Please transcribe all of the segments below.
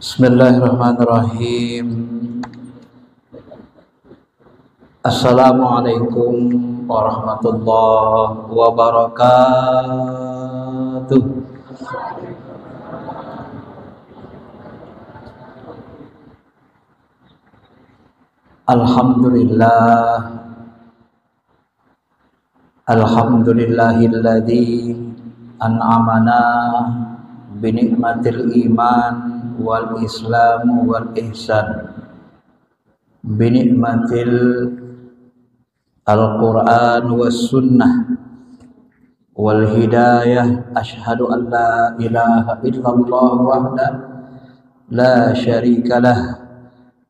Bismillahirrahmanirrahim. Assalamualaikum warahmatullahi wabarakatuh. Alhamdulillah. Alhamdulillahilladzi an'amana binikmatil iman wal islam wal ihsan, binikmatil al-Quran was sunnah wal hidayah. Asyhadu an la ilaha illallah wahdahu la syarikalah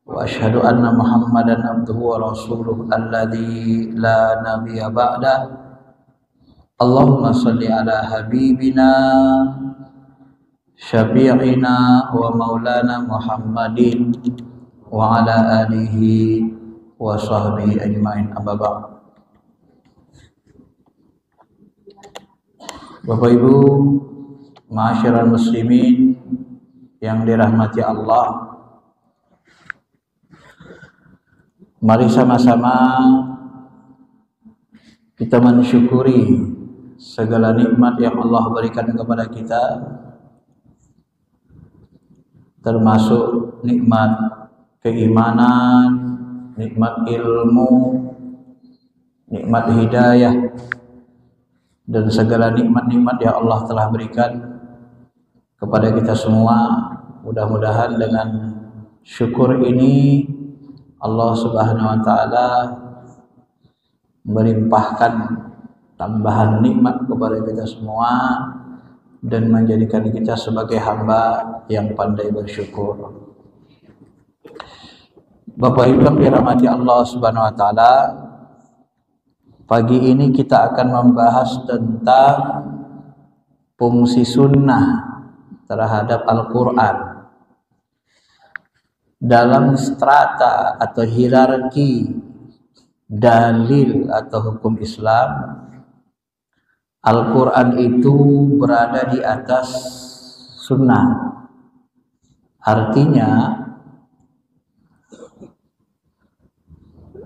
wa asyhadu anna Muhammadan abduhu wa rasuluh alladzi la nabiyya ba'da. Allahumma shalli ala habibina syafi'ina wa maulana Muhammadin wa ala alihi wa sahbihi ajma'in. Amma ba'd. Bapak Ibu, ma'asyiral muslimin yang dirahmati Allah, mari sama-sama kita mensyukuri segala nikmat yang Allah berikan kepada kita, termasuk nikmat keimanan, nikmat ilmu, nikmat hidayah, dan segala nikmat-nikmat yang Allah telah berikan kepada kita semua. Mudah-mudahan dengan syukur ini Allah Subhanahu wa taala melimpahkan tambahan nikmat kepada kita semua dan menjadikan kita sebagai hamba yang pandai bersyukur. Bapak Ibu yang dirahmati Allah Subhanahu wa taala, pagi ini kita akan membahas tentang fungsi sunnah terhadap Al-Quran dalam strata atau hierarki dalil atau hukum Islam. Al-Quran itu berada di atas sunnah. Artinya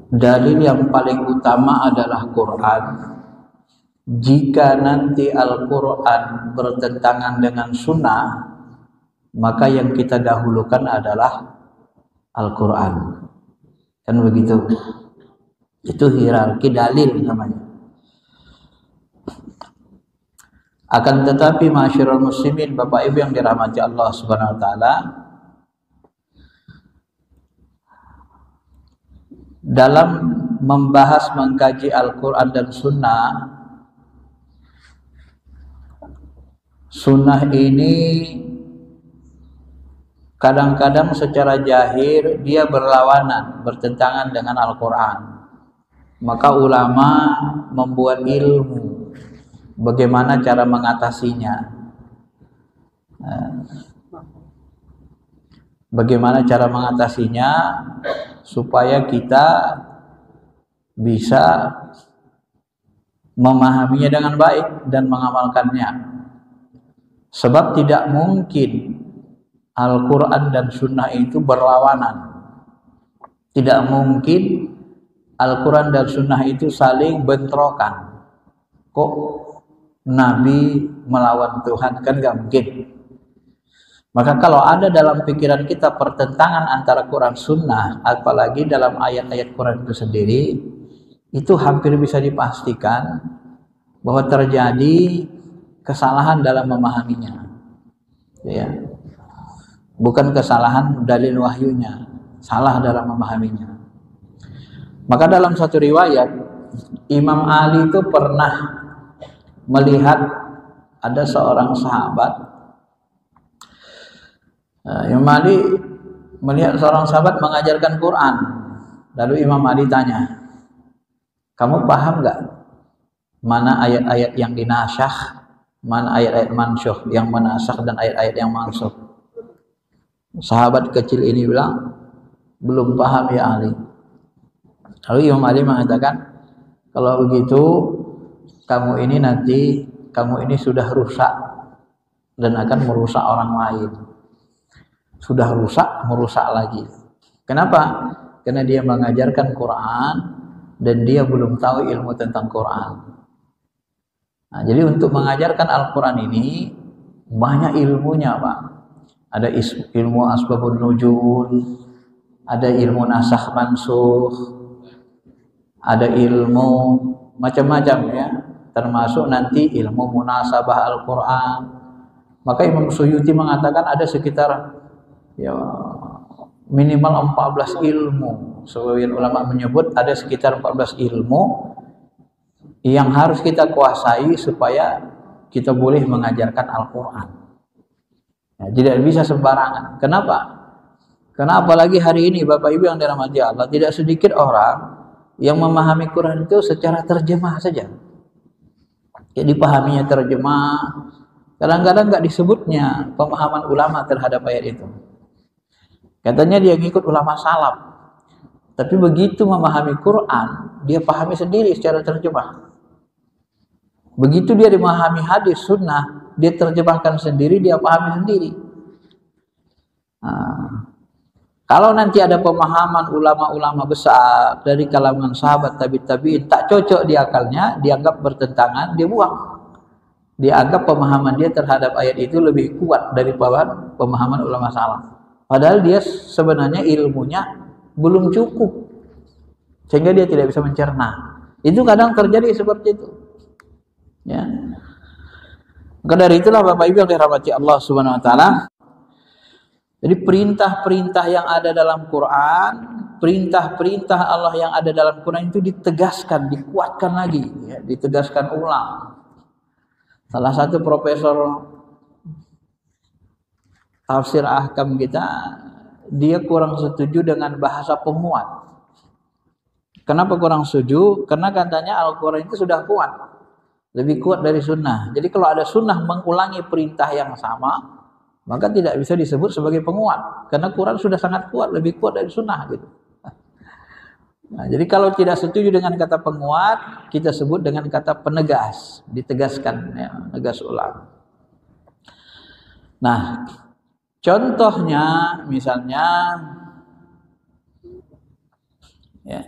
dalil yang paling utama adalah Quran. Jika nanti Al-Quran bertentangan dengan sunnah, maka yang kita dahulukan adalah Al-Quran. Kan begitu. Itu hierarki dalil namanya. Akan tetapi ma'asyiral muslimin, Bapak Ibu yang dirahmati Allah Subhanahu wa taala, dalam membahas mengkaji Al-Quran dan sunnah ini kadang-kadang secara zahir dia berlawanan, bertentangan dengan Al-Quran. Maka ulama membuat ilmu bagaimana cara mengatasinya. Bagaimana cara mengatasinya supaya kita bisa memahaminya dengan baik dan mengamalkannya. Sebab tidak mungkin Al-Quran dan sunnah itu berlawanan. Tidak mungkin Al-Quran dan sunnah itu saling bentrokan. Kok Nabi melawan Tuhan? Kan gak mungkin. Maka kalau ada dalam pikiran kita pertentangan antara Quran sunnah, apalagi dalam ayat-ayat Quran itu sendiri, itu hampir bisa dipastikan bahwa terjadi kesalahan dalam memahaminya. Ya. Bukan kesalahan dalil wahyunya, salah dalam memahaminya. Maka dalam satu riwayat, Imam Ali itu pernah melihat ada seorang sahabat. Imam Ali melihat seorang sahabat mengajarkan Quran. Lalu Imam Ali tanya, kamu paham gak mana ayat-ayat yang dinasyakh, mana ayat-ayat mansyukh, yang menasakh dan ayat-ayat yang mansukh? Sahabat kecil ini bilang, belum paham ya Ali. Lalu Imam Ali mengatakan, kalau begitu kamu ini sudah rusak dan akan merusak orang lain. sudah rusak, merusak lagi. Kenapa? Karena dia mengajarkan Quran dan dia belum tahu ilmu tentang Quran. Nah, jadi untuk mengajarkan Al-Quran ini banyak ilmunya, Pak. Ada ilmu asbabun nuzul, ada ilmu nasakh mansukh, ada ilmu macam-macam ya, termasuk nanti ilmu munasabah Al-Quran. Maka Imam Suyuti mengatakan ada sekitar ya minimal 14 ilmu. Sebagian ulama menyebut ada sekitar 14 ilmu yang harus kita kuasai supaya kita boleh mengajarkan Al-Quran. Ya, tidak bisa sembarangan. Kenapa? Karena apalagi hari ini Bapak Ibu yang dirahmati Allah, tidak sedikit orang yang memahami Quran itu secara terjemah saja. Ya, dipahaminya terjemah. Kadang-kadang nggak disebutnya pemahaman ulama terhadap ayat itu. Katanya dia ngikut ulama salaf. Tapi begitu memahami Quran, dia pahami sendiri secara terjemah. Begitu dia memahami hadis sunnah, dia terjemahkan sendiri, dia pahami sendiri. Nah, kalau nanti ada pemahaman ulama-ulama besar dari kalangan sahabat tabi'in tak cocok di akalnya, dianggap bertentangan, dia buang. Dia anggap pemahaman dia terhadap ayat itu lebih kuat daripada pemahaman ulama salaf. Padahal dia sebenarnya ilmunya belum cukup, sehingga dia tidak bisa mencerna. Itu kadang terjadi seperti itu. Ya. Maka dari itulah Bapak Ibu yang dirahmati Allah Subhanahu wa taala. Jadi perintah-perintah yang ada dalam Quran, perintah-perintah Allah yang ada dalam Quran itu ditegaskan, dikuatkan lagi, ya, ditegaskan ulang. Salah satu profesor tafsir ahkam kita, dia kurang setuju dengan bahasa penguat. Kenapa kurang setuju? Karena katanya Al-Quran itu sudah kuat, lebih kuat dari sunnah. Jadi kalau ada sunnah mengulangi perintah yang sama, maka tidak bisa disebut sebagai penguat, karena Quran sudah sangat kuat, lebih kuat dari sunnah gitu. Nah, jadi kalau tidak setuju dengan kata penguat, kita sebut dengan kata penegas, ditegaskan, ya, negas ulang. Nah, contohnya misalnya, ya,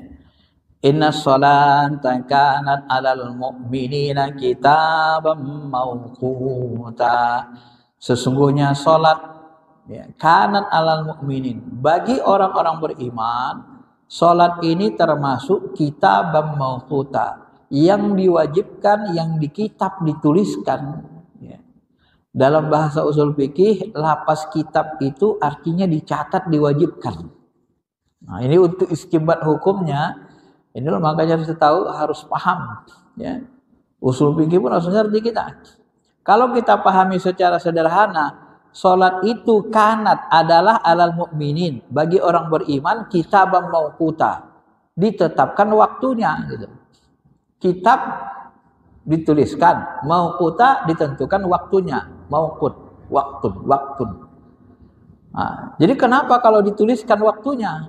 inna sholata kanat alal mu'minina kitaban mawquta. Sesungguhnya sholat, ya, kanat alal mu'minin, bagi orang-orang beriman, sholat ini termasuk kitabam mawquta, yang diwajibkan, yang dikitab, dituliskan. Ya. Dalam bahasa usul fikih, lapas kitab itu artinya dicatat, diwajibkan. Nah, ini untuk istinbat hukumnya, ini loh, makanya harus tahu, harus paham. Ya. Usul fikih pun harus ngerti kita. Kalau kita pahami secara sederhana, sholat itu kanat adalah alal mu'minin, bagi orang beriman, kitabam mawquta, ditetapkan waktunya gitu. Kitab dituliskan, mawquta ditentukan waktunya, mawqut, waktu. Nah, jadi kenapa kalau dituliskan waktunya?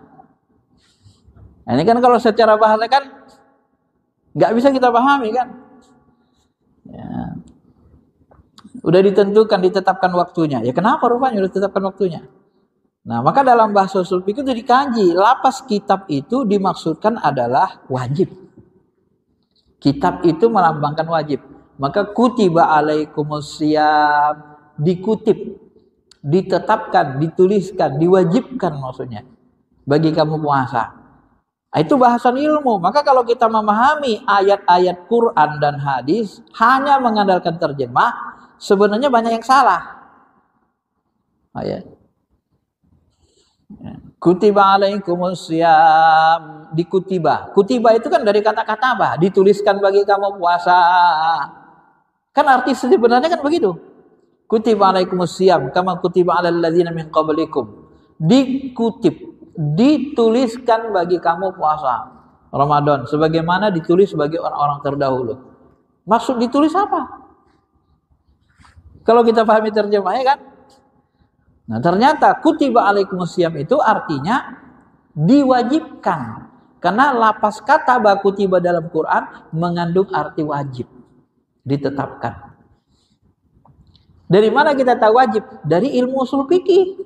Nah, ini kan kalau secara bahasa kan nggak bisa kita pahami kan? Ya. Udah ditentukan, ditetapkan waktunya. Ya kenapa rupanya udah ditetapkan waktunya? Nah, maka dalam bahasa usul fikih itu dikaji, lapas kitab itu dimaksudkan adalah wajib. Kitab itu melambangkan wajib. Maka kutiba alaikumusiyam, dikutip, ditetapkan, dituliskan, diwajibkan maksudnya bagi kamu puasa. Nah, itu bahasan ilmu. Maka kalau kita memahami ayat-ayat Quran dan hadis hanya mengandalkan terjemah, sebenarnya banyak yang salah. Ayat. Kutiba alaikumusiyam, dikutiba. Kutiba itu kan dari kata katabah, dituliskan bagi kamu puasa. Kan arti sebenarnya kan begitu. Kutiba alaikumusiyam kama kutiba alal ladzina min qablikum. Dikutip, dituliskan bagi kamu puasa Ramadan sebagaimana ditulis bagi orang-orang terdahulu. Maksud ditulis apa? Kalau kita pahami terjemahnya kan. Nah, ternyata kutiba alaikumusiyam itu artinya diwajibkan. Karena lapas kata kutiba dalam Quran mengandung arti wajib, ditetapkan. Dari mana kita tahu wajib? Dari ilmu usul fikih.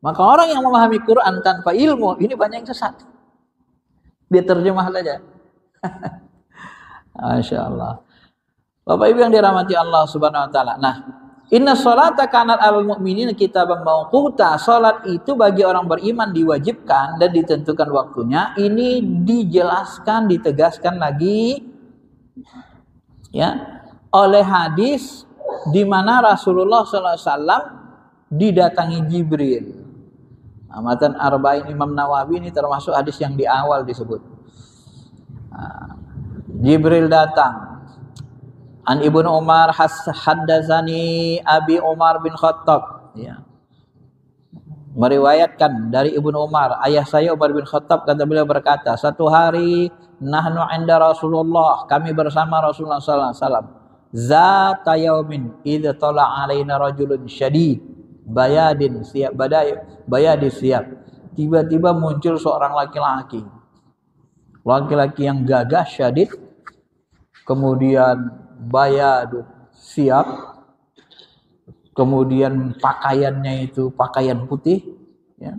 Maka orang yang memahami Quran tanpa ilmu, ini banyak yang sesat. Dia terjemah saja. Masya Allah. Bapak Ibu yang dirahmati Allah Subhanahu Wa Taala. Nah, inna sholata kanat alal mu'minin kitaban mauquta. Salat itu bagi orang beriman diwajibkan dan ditentukan waktunya. Ini dijelaskan, ditegaskan lagi, ya, oleh hadis di mana Rasulullah SAW didatangi Jibril. Matan Arba'in Imam Nawawi ini termasuk hadis yang di awal disebut. Jibril datang. An Ibnu Umar haddatsani Abi Umar bin Khattab, ya. Meriwayatkan dari Ibnu Umar, ayah saya Umar bin Khattab, kata beliau berkata, satu hari nahnu inda Rasulullah, kami bersama Rasulullah sallallahu alaihi wasallam. Zata yaumin idza tala alaina rajulun syadid bayadin siap bayadi siap. Tiba-tiba muncul seorang laki-laki. Laki-laki yang gagah, syadid, kemudian bayadu siap, kemudian pakaiannya itu pakaian putih, ya.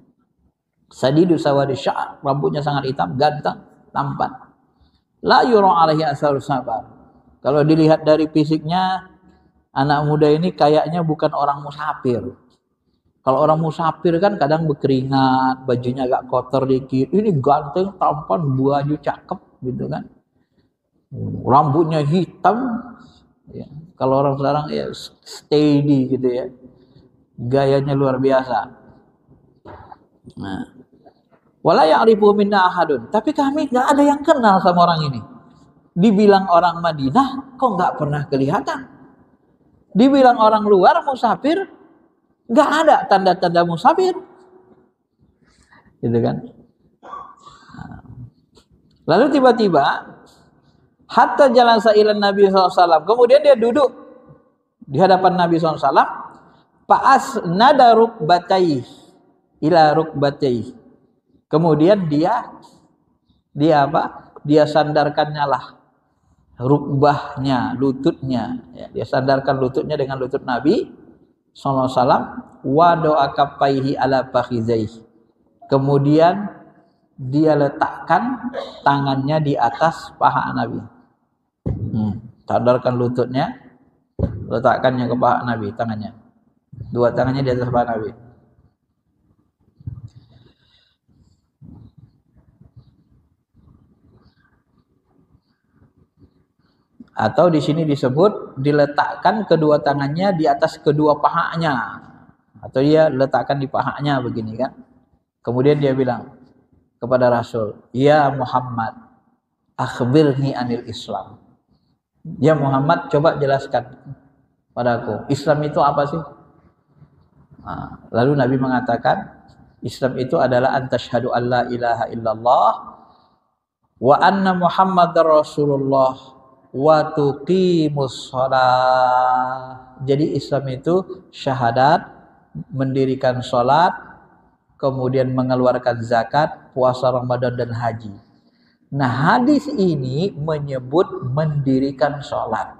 Sadidu sawadi sya'r, rambutnya sangat hitam, ganteng, tampan. La yura alaihi asarus sabar. Kalau dilihat dari fisiknya, anak muda ini kayaknya bukan orang musafir. Kalau orang musafir kan kadang berkeringat, bajunya agak kotor dikit. Ini ganteng, tampan, baju cakep gitu kan. Rambutnya hitam, ya. Kalau orang sekarang ya steady gitu ya, gayanya luar biasa. Nah, wala ya'rifu minna ahadun, tapi kami nggak ada yang kenal sama orang ini. Dibilang orang Madinah, kok nggak pernah kelihatan. Dibilang orang luar musafir, nggak ada tanda-tanda musafir, gitu kan. Nah. Lalu tiba-tiba hatta jalan sa'ilan Nabi SAW. Kemudian dia duduk di hadapan Nabi SAW. Fa'as nada rukbatai ila rukbatai. Kemudian dia apa? Dia sandarkannya lah rukbahnya, lututnya. Ya, dia sandarkan lututnya dengan lutut Nabi SAW. Wa doa kaffaihi ala fakhizaihi. Kemudian dia letakkan tangannya di atas paha Nabi. Sandarkan lututnya, letakkannya ke paha Nabi, tangannya. Dua tangannya di atas paha Nabi. Atau di sini disebut diletakkan kedua tangannya di atas kedua pahanya. Atau dia letakkan di pahanya begini kan. Kemudian dia bilang kepada Rasul, "Ya Muhammad, akhbirni anil Islam." Ya Muhammad, coba jelaskan padaku, Islam itu apa sih? Nah, lalu Nabi mengatakan, Islam itu adalah antashhadu an la ilaha illallah wa anna Muhammadar Rasulullah wa tuqimus shalah. Jadi Islam itu syahadat, mendirikan salat, kemudian mengeluarkan zakat, puasa Ramadan dan haji. Nah, hadis ini menyebut mendirikan sholat.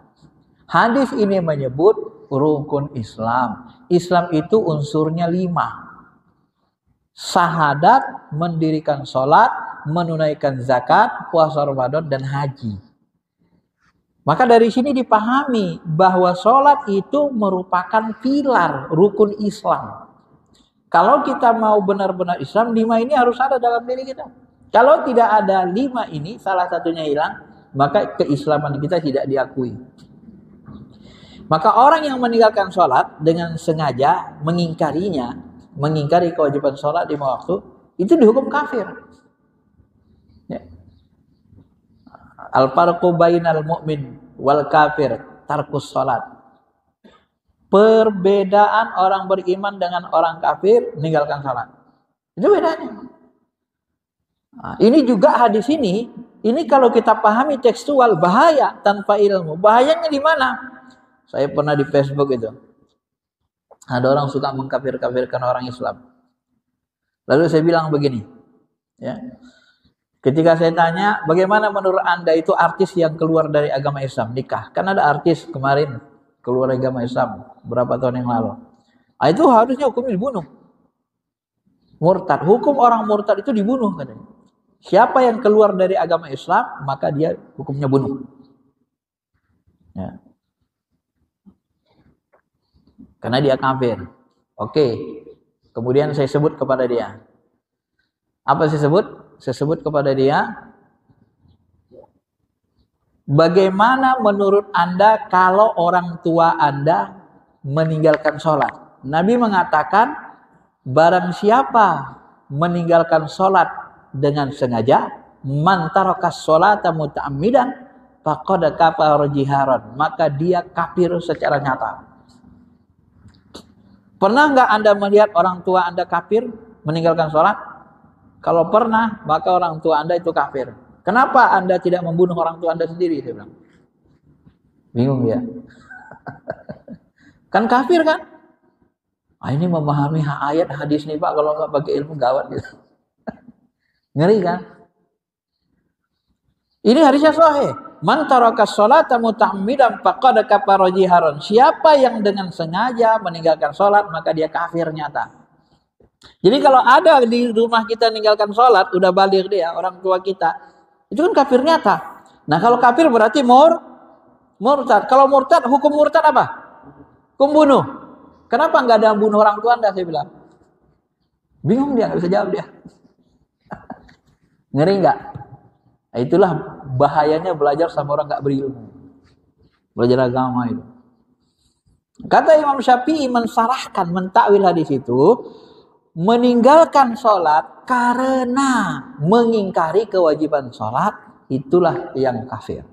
Hadis ini menyebut rukun Islam. Islam itu unsurnya 5. Syahadat, mendirikan sholat, menunaikan zakat, puasa Ramadan, dan haji. Maka dari sini dipahami bahwa sholat itu merupakan pilar rukun Islam. Kalau kita mau benar-benar Islam, 5 ini harus ada dalam diri kita. Kalau tidak ada 5 ini, salah satunya hilang, maka keislaman kita tidak diakui. Maka orang yang meninggalkan sholat dengan sengaja mengingkarinya, mengingkari kewajiban sholat 5 waktu, itu dihukum kafir. Ya. Al-farqu bainal mu'min wal kafir tarkus sholat. Perbedaan orang beriman dengan orang kafir meninggalkan sholat. Itu bedanya. Nah, ini juga hadis ini kalau kita pahami tekstual, bahaya tanpa ilmu. Bahayanya di mana? Saya pernah di Facebook itu. Ada orang suka mengkafir-kafirkan orang Islam. Lalu saya bilang begini, ya. Ketika saya tanya, bagaimana menurut Anda itu artis yang keluar dari agama Islam nikah? Kan ada artis kemarin keluar dari agama Islam berapa tahun yang lalu. Nah, itu harusnya hukumnya dibunuh. murtad. Hukum orang murtad itu dibunuh katanya. Siapa yang keluar dari agama Islam, maka dia hukumnya bunuh. Ya. Karena dia kafir. Oke. Kemudian saya sebut kepada dia. Apa saya sebut? Saya sebut kepada dia, bagaimana menurut Anda kalau orang tua Anda meninggalkan sholat? Nabi mengatakan, barang siapa meninggalkan sholat dengan sengaja, man tarakas sholata muta'ammidan faqad kafara jiharan, maka dia kafir secara nyata. Pernah nggak Anda melihat orang tua Anda kafir meninggalkan sholat? Kalau pernah, maka orang tua Anda itu kafir. Kenapa Anda tidak membunuh orang tua Anda sendiri? Saya bilang. Bingung ya? Kan kafir kan? Ini memahami ayat hadis nih Pak, kalau nggak pakai ilmu gawat gitu. Ngeri kan? Ini hadisnya sahih. Man taraka sholata muta'ammidan faqad kafara jiharan. Siapa yang dengan sengaja meninggalkan sholat, maka dia kafir nyata. Jadi kalau ada di rumah kita meninggalkan sholat, udah balik dia, orang tua kita, itu kan kafir nyata. Nah kalau kafir berarti murtad. Kalau murtad, hukum murtad apa? Hukum bunuh. Kenapa nggak ada bunuh orang tua Anda? Saya bilang. Bingung dia, nggak bisa jawab dia. Ngeri nggak? Nah, itulah bahayanya belajar sama orang nggak berilmu. Belajar agama itu. Kata Imam Syafi'i mensarahkan, mentakwil hadis itu, meninggalkan sholat karena mengingkari kewajiban sholat, itulah yang kafir.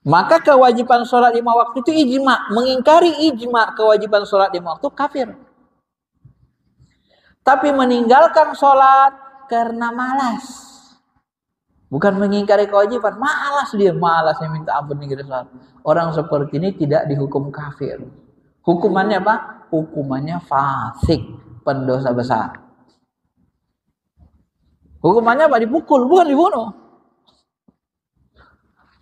Maka kewajiban sholat 5 waktu itu ijma. Mengingkari ijma kewajiban sholat 5 waktu kafir. Tapi meninggalkan sholat karena malas, bukan mengingkari kewajiban. Malas dia, malasnya minta ampun meninggalkan sholat. Orang seperti ini tidak dihukum kafir. Hukumannya apa? Hukumannya fasik, pendosa besar. Hukumannya apa? Dipukul, bukan dibunuh.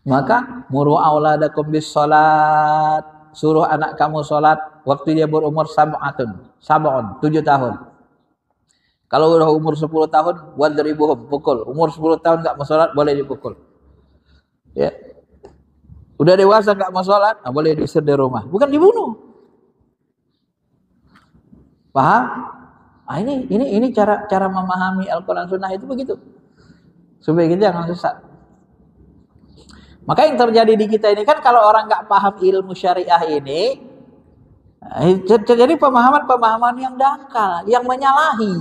Maka muru auladakum bis salat, suruh anak kamu salat waktu dia berumur sab'un, 7 tahun. Kalau udah umur 10 tahun, wadribuhum, pukul. Umur 10 tahun enggak mau salat, boleh dipukul. Ya. Udah dewasa enggak mau salat, boleh diusir dari rumah, bukan dibunuh. Paham? Ini cara memahami Al-Quran Sunnah itu begitu. Supaya kita jangan sesat. Maka yang terjadi di kita ini kan, kalau orang nggak paham ilmu syariah ini, terjadi pemahaman-pemahaman yang dangkal, yang menyalahi,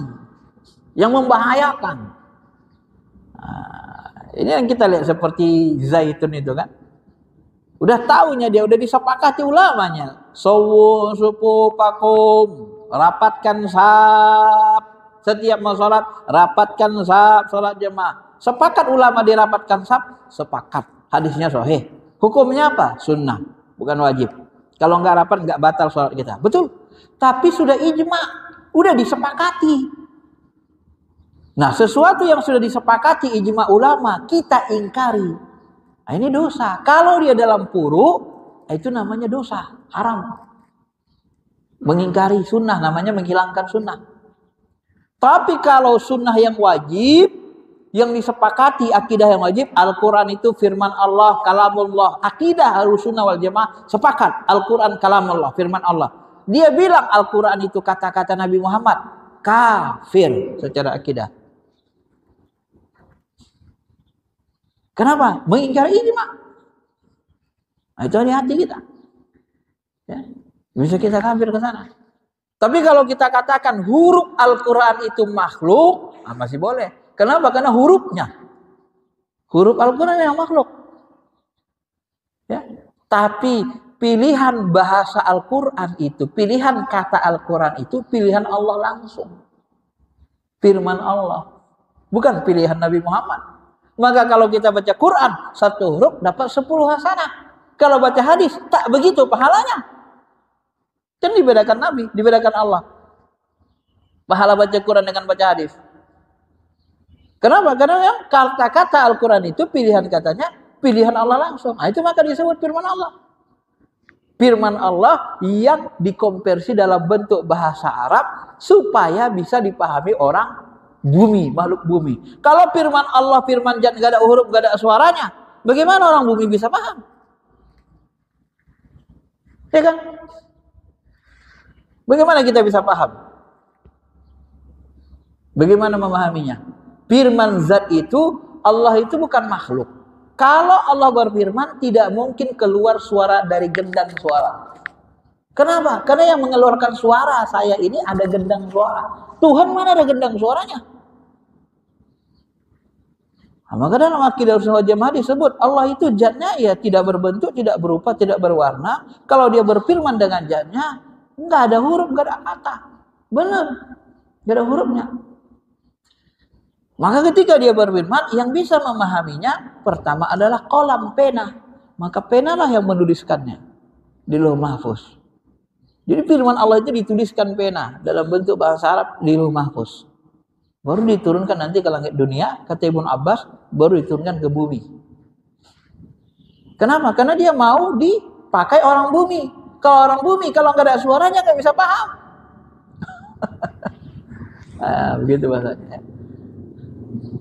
yang membahayakan. Ini yang kita lihat seperti Zaitun itu kan. Udah tahunya dia, udah disepakati ulamanya. Sawu, supu, pakum, rapatkan saf. Setiap mau sholat, rapatkan saf, sholat jemaah. Sepakat ulama dirapatkan saf, sepakat. Hadisnya sahih. Hukumnya apa? Sunnah, bukan wajib. Kalau nggak rapat, nggak batal sholat kita. Betul. Tapi sudah ijma, udah disepakati. Nah, sesuatu yang sudah disepakati ijma ulama, kita ingkari. Nah, ini dosa. Kalau dia dalam puru, itu namanya dosa, haram. Mengingkari sunnah, namanya menghilangkan sunnah. Tapi kalau sunnah yang wajib, yang disepakati akidah yang wajib, Al-Quran itu firman Allah, kalamullah. Akidah Ahlussunnah wal Jamaah sepakat, Al-Quran kalamullah, firman Allah. Dia bilang Al-Quran itu kata-kata Nabi Muhammad, kafir secara akidah. Kenapa? Mengingkari ijma. Nah, itu di hati kita. Ya. Bisa kita kafir ke sana. Tapi kalau kita katakan huruf Al-Quran itu makhluk, masih boleh. Kenapa? Karena hurufnya. Huruf Al-Quran yang makhluk. Ya. Tapi pilihan bahasa Al-Quran itu, pilihan kata Al-Quran itu, pilihan Allah langsung. Firman Allah. Bukan pilihan Nabi Muhammad. Maka kalau kita baca Quran, 1 huruf dapat 10 hasanah. Kalau baca hadis, tak begitu pahalanya. Kan dibedakan Nabi, dibedakan Allah. Pahala baca Quran dengan baca hadis. Kenapa? Karena yang kata-kata Al-Quran itu pilihan katanya, pilihan Allah langsung. Nah, itu maka disebut firman Allah. Firman Allah yang dikonversi dalam bentuk bahasa Arab supaya bisa dipahami orang bumi, makhluk bumi. Kalau firman Allah, firman zat gak ada huruf, gak ada suaranya, bagaimana orang bumi bisa paham? Ya kan? Bagaimana kita bisa paham? Bagaimana memahaminya? Firman zat itu, Allah itu bukan makhluk. Kalau Allah berfirman, tidak mungkin keluar suara dari gendang suara. Kenapa? Karena yang mengeluarkan suara saya ini ada gendang suara. Tuhan mana ada gendang suaranya? Nah, maka dalam akidah Ahlussunnah wal Jamaah disebut Allah itu zatnya ya tidak berbentuk, tidak berupa, tidak berwarna. Kalau dia berfirman dengan zatnya, nggak ada huruf, nggak ada kata. Benar, nggak ada hurufnya. Maka ketika dia berfirman, yang bisa memahaminya pertama adalah qalam, pena. Maka penalah yang menuliskannya di Lauh Mahfuz. Jadi firman Allah itu dituliskan pena dalam bentuk bahasa Arab di Lauh Mahfuz. Baru diturunkan nanti ke langit dunia, kata Ibnu Abbas, baru diturunkan ke bumi. Kenapa? Karena dia mau dipakai orang bumi. Kalau orang bumi, kalau nggak ada suaranya nggak bisa paham. Nah, begitu bahasanya.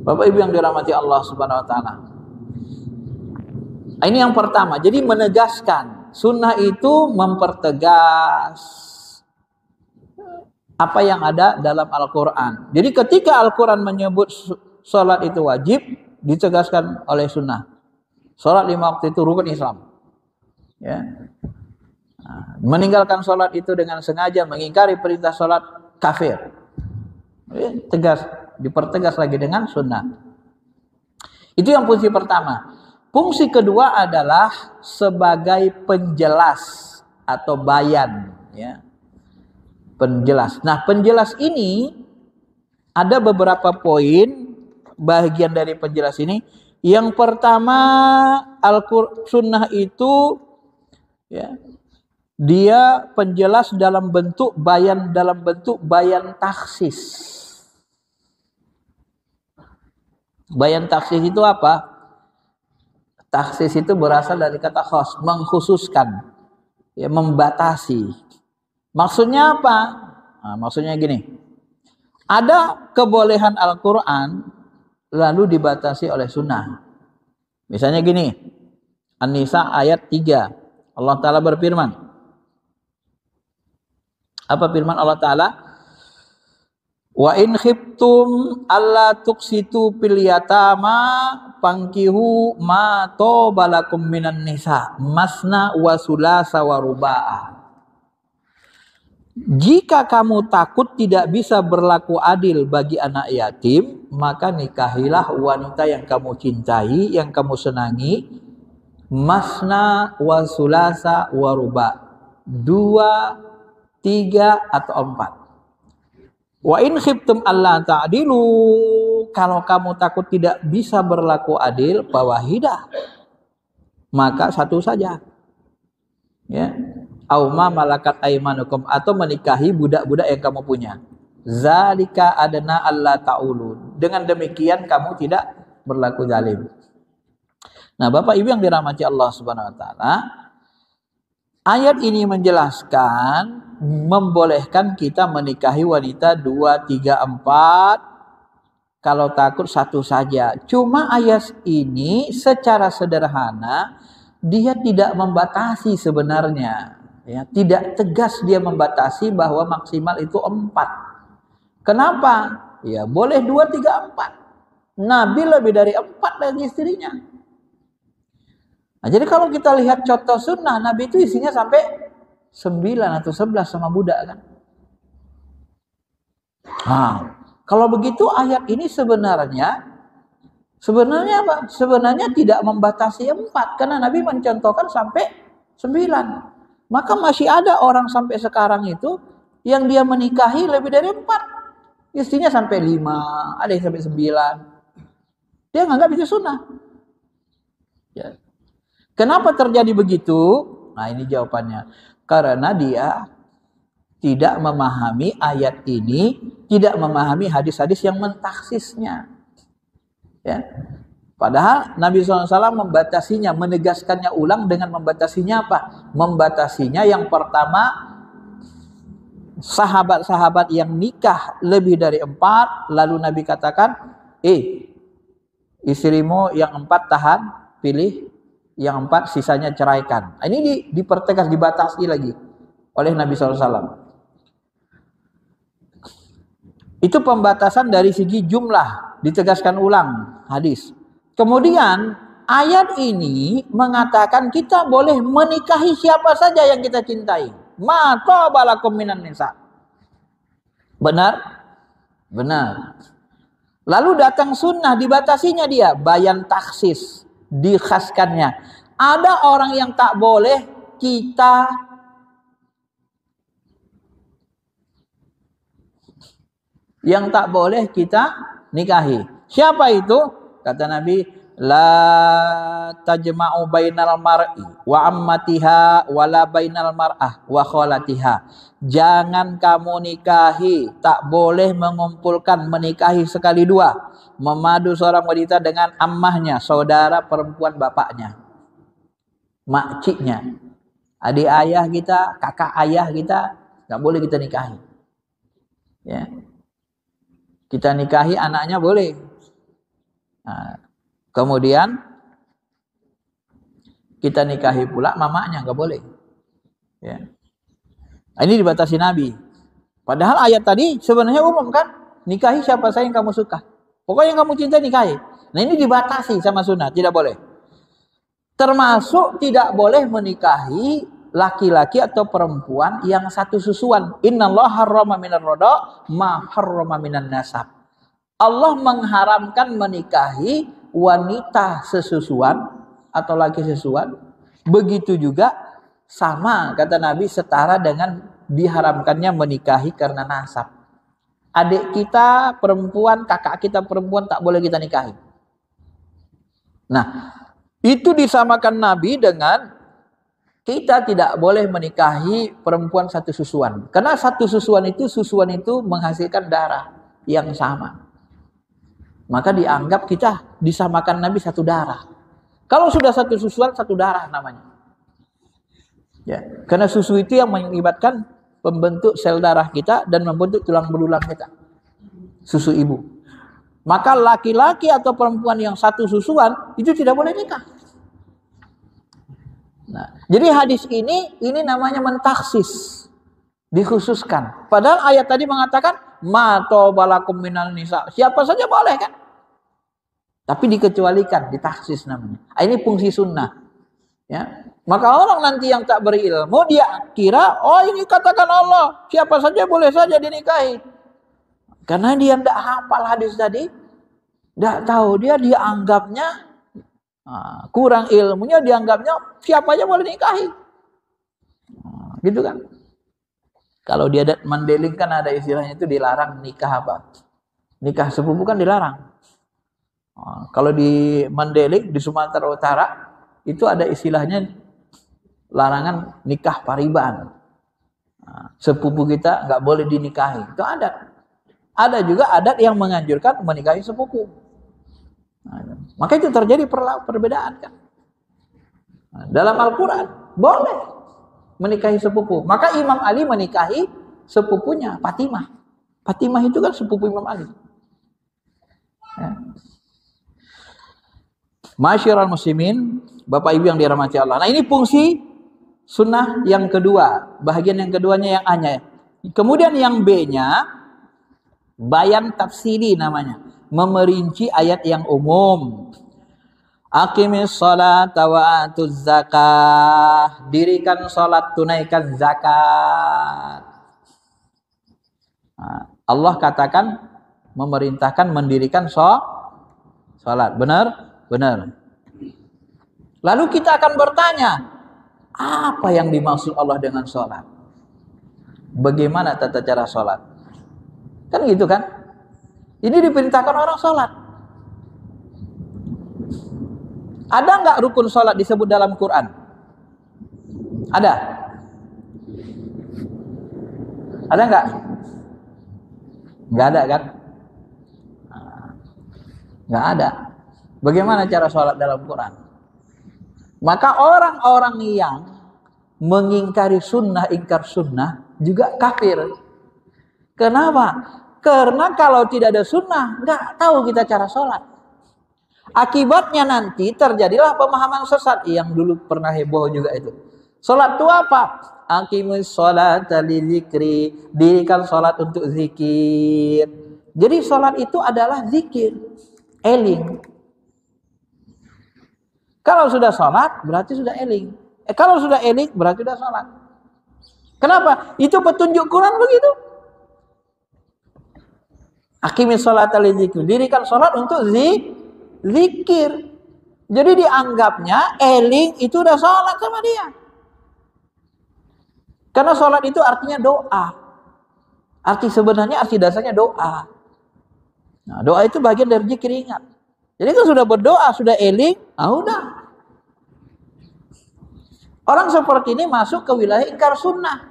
Bapak Ibu yang dirahmati Allah Subhanahu Wa Taala. Ini yang pertama. Jadi menegaskan sunnah itu mempertegas apa yang ada dalam Al-Quran. Jadi ketika Al-Quran menyebut sholat itu wajib, ditegaskan oleh sunnah. Sholat 5 waktu itu rukun Islam. Ya. Nah, meninggalkan sholat itu dengan sengaja, mengingkari perintah sholat, kafir. Ya, tegas, dipertegas lagi dengan sunnah. Itu yang fungsi pertama. Fungsi kedua adalah sebagai penjelas atau bayan. Ya. Penjelas. Nah, penjelas ini ada beberapa poin bagian dari penjelas ini. Yang pertama, Al-Sunnah itu ya, dia penjelas dalam bentuk bayan taksis. Bayan taksis itu apa? Taksis itu berasal dari kata khos, mengkhususkan, ya, membatasi. Maksudnya apa? Nah, maksudnya gini. Ada kebolehan Al-Quran lalu dibatasi oleh sunnah. Misalnya gini. An-Nisa ayat 3. Allah Ta'ala berfirman. Apa firman Allah Ta'ala? Wa in khiftum alla tuqsitu fil yatama fankihu ma tobalakum minan nisa masna wa sulasa wa ruba'a. Jika kamu takut tidak bisa berlaku adil bagi anak yatim, maka nikahilah wanita yang kamu cintai, yang kamu senangi, masna wa sulasa wa ruba, 2, 3 atau 4. Wa in khiftum alla ta'dilu, kalau kamu takut tidak bisa berlaku adil, fawahidah, maka satu saja. Ya. Auma malakat aimanukum, atau menikahi budak-budak yang kamu punya. Zalika adna alla ta'ulun. Dengan demikian kamu tidak berlaku zalim. Nah, Bapak Ibu yang dirahmati Allah Subhanahu wa taala, ayat ini menjelaskan membolehkan kita menikahi wanita 2, 3, 4. Kalau takut satu saja. Cuma ayat ini secara sederhana dia tidak membatasi sebenarnya. Ya, tidak tegas dia membatasi bahwa maksimal itu 4. Kenapa? Ya, boleh 2, 3, 4. Nabi lebih dari 4 dari istrinya. Nah, jadi kalau kita lihat contoh sunnah, Nabi itu isinya sampai 9 atau 11 sama budak kan. Nah, kalau begitu ayat ini sebenarnya apa? Sebenarnya tidak membatasi 4, karena Nabi mencontohkan sampai 9. Maka masih ada orang sampai sekarang itu yang dia menikahi lebih dari 4. Istrinya sampai 5, ada yang sampai 9. Dia nganggap itu sunnah. Ya. Kenapa terjadi begitu? Nah, ini jawabannya. Karena dia tidak memahami ayat ini, tidak memahami hadis-hadis yang mentaksisnya. Ya. Padahal Nabi SAW membatasinya, menegaskannya ulang dengan membatasinya apa? Membatasinya yang pertama sahabat-sahabat yang nikah lebih dari 4, lalu Nabi katakan, istrimu yang 4 tahan, pilih yang 4, sisanya ceraikan. Ini dipertegas, dibatasi lagi oleh Nabi SAW. Itu pembatasan dari segi jumlah, ditegaskan ulang hadis. Kemudian ayat ini mengatakan kita boleh menikahi siapa saja yang kita cintai. Ma tabalakum minan nisa. Benar? Benar. Lalu datang sunnah, dibatasinya dia, bayan taksis, dikhaskannya. Ada orang yang tak boleh kita nikahi. Siapa itu? Kata Nabi, la tajma'u bainal mar'i wa ammatiha wala bainal mar'ah wa khalatiha. Jangan kamu nikahi, tak boleh menikahi sekali dua, memadu seorang wanita dengan ammahnya, saudara perempuan bapaknya, makciknya, adik ayah kita, kakak ayah kita, tak boleh kita nikahi. Ya. Kita nikahi anaknya boleh. Nah, kemudian kita nikahi pula mamanya, nggak boleh. Ya. Ini dibatasi Nabi. Padahal ayat tadi sebenarnya umum kan, nikahi siapa saja yang kamu suka. Pokoknya yang kamu cinta nikahi. Nah ini dibatasi sama sunnah, tidak boleh. Termasuk tidak boleh menikahi laki-laki atau perempuan yang satu susuan. Innallaha harrama minar roda ma harrama minan nasab. Allah mengharamkan menikahi wanita sesusuan atau laki sesusuan. Begitu juga sama kata Nabi, setara dengan diharamkannya menikahi karena nasab. Adik kita perempuan, kakak kita perempuan tak boleh kita nikahi. Nah, itu disamakan Nabi dengan kita tidak boleh menikahi perempuan satu susuan. Karena satu susuan itu menghasilkan darah yang sama. Maka dianggap kita disamakan Nabi satu darah. Kalau sudah satu susuan, satu darah namanya. Ya, karena susu itu yang mengakibatkan pembentuk sel darah kita dan membentuk tulang belulang kita. Susu ibu. Maka laki-laki atau perempuan yang satu susuan itu tidak boleh nikah. Nah, jadi hadis ini namanya mentaksis, dikhususkan. Padahal ayat tadi mengatakan ma tabalakum minal nisa, siapa saja boleh kan? Tapi dikecualikan, ditaksis namanya. Ini fungsi sunnah. Ya, maka orang nanti yang tak berilmu dia kira, oh ini katakan Allah, siapa saja boleh saja dinikahi. Karena dia tidak hafal hadis tadi, tidak tahu, dia dianggapnya kurang ilmunya, dianggapnya siapa aja boleh nikahi. Gitu kan. Kalau dia mendelingkan, ada istilahnya itu dilarang nikah apa? Nikah sepupu kan dilarang. Kalau di Mandailing di Sumatera Utara itu ada istilahnya larangan nikah paribaan. Sepupu kita nggak boleh dinikahi. Itu adat. Ada juga adat yang menganjurkan menikahi sepupu. Maka itu terjadi perbedaan kan. Dalam Al-Quran boleh menikahi sepupu. Maka Imam Ali menikahi sepupunya Fatimah. Fatimah itu kan sepupu Imam Ali. Ya. Masyiral muslimin, Bapak Ibu yang dirahmati Allah. Nah ini fungsi sunnah yang kedua. Bahagian yang keduanya yang A-nya. Kemudian yang B-nya bayan tafsiri namanya. Memerinci ayat yang umum. Aqimis sholata wa atuz zakah. Dirikan sholat, tunaikan zakat. Allah katakan memerintahkan mendirikan sholat. Benar? Benar. Lalu kita akan bertanya, apa yang dimaksud Allah dengan sholat? Bagaimana tata cara sholat? Kan gitu kan? Ini diperintahkan orang sholat. Ada nggak rukun sholat disebut dalam Quran? Ada? Ada nggak? Nggak ada kan? Nggak ada. Bagaimana cara sholat dalam Quran? Maka orang-orang yang mengingkari sunnah, ingkar sunnah juga kafir. Kenapa? Karena kalau tidak ada sunnah, nggak tahu kita cara sholat. Akibatnya nanti terjadilah pemahaman sesat yang dulu pernah heboh juga itu. Sholat itu apa? Aqimus sholata lidzikri, dirikan sholat untuk zikir. Jadi sholat itu adalah zikir, eling. Kalau sudah sholat berarti sudah eling. Kalau sudah eling berarti sudah sholat. Kenapa? Itu petunjuk Quran begitu. Aqimis sholata lidzikri, dirikan sholat untuk zikir. Jadi dianggapnya eling itu udah sholat sama dia. Karena sholat itu artinya doa. Arti dasarnya doa. Nah, doa itu bagian dari zikir, ingat. Jadi kalau sudah berdoa, sudah eling, udah. Orang seperti ini masuk ke wilayah ingkar sunnah.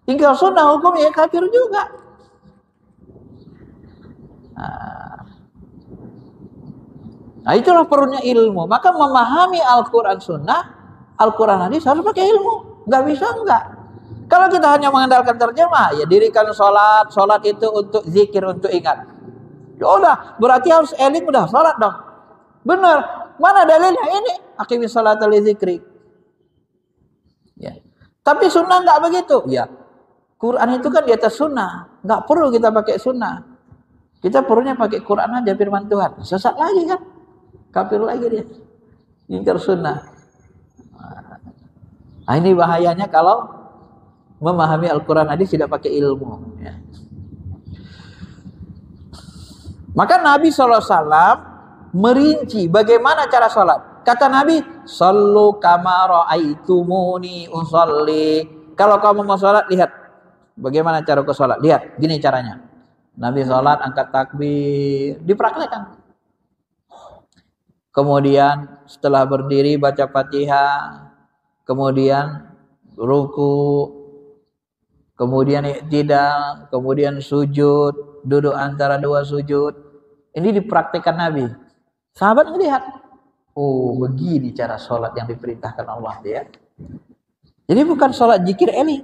Ingkar sunnah hukumnya kafir juga. Nah, itulah perlunya ilmu. Maka memahami Al-Quran Sunnah, Al-Quran Hadis harus pakai ilmu. Nggak bisa enggak. Kalau kita hanya mengandalkan terjemah, ya dirikan sholat, sholat itu untuk zikir, untuk ingat. Ya udah, berarti harus eling, udah sholat dong. Benar. Mana dalilnya? Ini aqimis sholata lidzikri. Ya. Tapi sunnah nggak begitu. Ya. Quran itu kan di atas sunnah. Nggak perlu kita pakai sunnah. Kita perlunya pakai Quran aja, firman Tuhan. Sesat lagi kan? Kafir lagi dia. Ingkar sunnah. Nah, ini bahayanya kalau memahami Al-Quran hadis tidak pakai ilmu. Ya. Maka Nabi SAW merinci bagaimana cara sholat. Kata Nabi, "Sallu kama ra'aitumuni usolli." Kalau kamu mau sholat, lihat bagaimana cara kau sholat. Lihat, gini caranya. Nabi sholat, angkat takbir, dipraktekkan. Kemudian setelah berdiri baca Fatihah, kemudian ruku, kemudian i'tidal, kemudian sujud, duduk antara dua sujud. Ini dipraktikkan Nabi. Sahabat melihat, oh begini cara sholat yang diperintahkan Allah ya. Jadi bukan sholat zikir eling.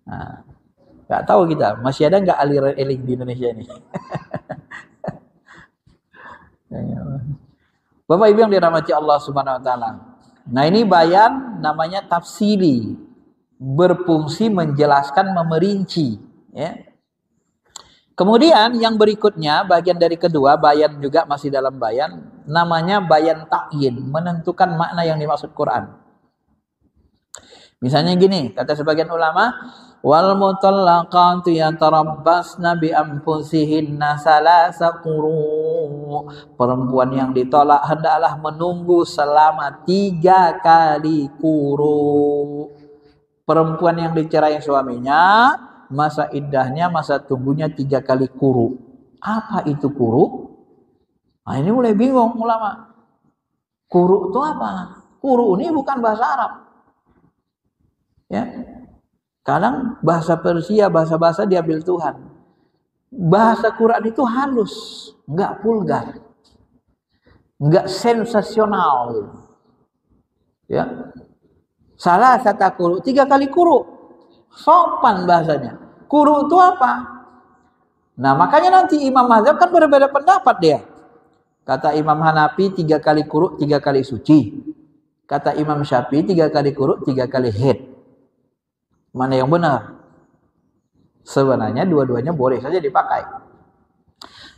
Nah, nggak tahu kita masih ada nggak aliran eling di Indonesia ini. Bapak Ibu yang dirahmati Allah Subhanahu Wa Taala. Nah ini bayan namanya tafsili, berfungsi menjelaskan, memerinci. Ya. Kemudian yang berikutnya, bagian dari kedua, bayan juga masih dalam bayan, namanya bayan ta'yin, menentukan makna yang dimaksud Quran. Misalnya gini, kata sebagian ulama, wal mutallaqatu yatarabbasna bi anfusihinna salasa quru. Perempuan yang ditolak hendaklah menunggu selama 3 kali quru. Perempuan yang dicerai suaminya, masa iddahnya, masa tunggunya 3 kali quru. Apa itu quru? Nah, ini mulai bingung ulama. Quru itu apa? Quru ini bukan bahasa Arab. Ya. Kadang bahasa Persia, bahasa-bahasa diambil Tuhan. Bahasa Quran itu halus, enggak vulgar, enggak sensasional. Ya. Salah satu quru, 3 kali quru. Sopan bahasanya. Quru itu apa? Nah, makanya nanti Imam Mazhab kan berbeda pendapat dia. Kata Imam Hanafi 3 kali quru, 3 kali suci. Kata Imam Syafi'i 3 kali quru, 3 kali haid. Mana yang benar? Sebenarnya dua-duanya boleh saja dipakai.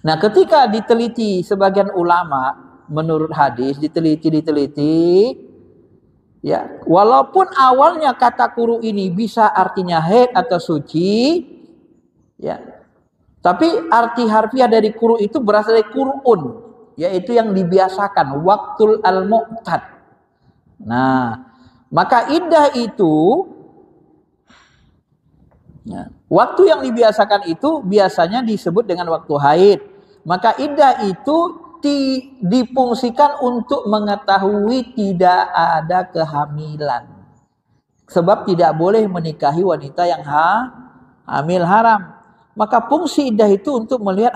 Nah, ketika diteliti sebagian ulama menurut hadis, diteliti, ya, walaupun awalnya kata quru ini bisa artinya haid atau suci, ya, tapi arti harfiah dari quru itu berasal dari qur'un, yaitu yang dibiasakan, waktul al-mu'tad. Nah, maka iddah itu, ya, waktu yang dibiasakan itu biasanya disebut dengan waktu haid. Maka iddah itu difungsikan untuk mengetahui tidak ada kehamilan. Sebab tidak boleh menikahi wanita yang hamil haram. Maka fungsi iddah itu untuk melihat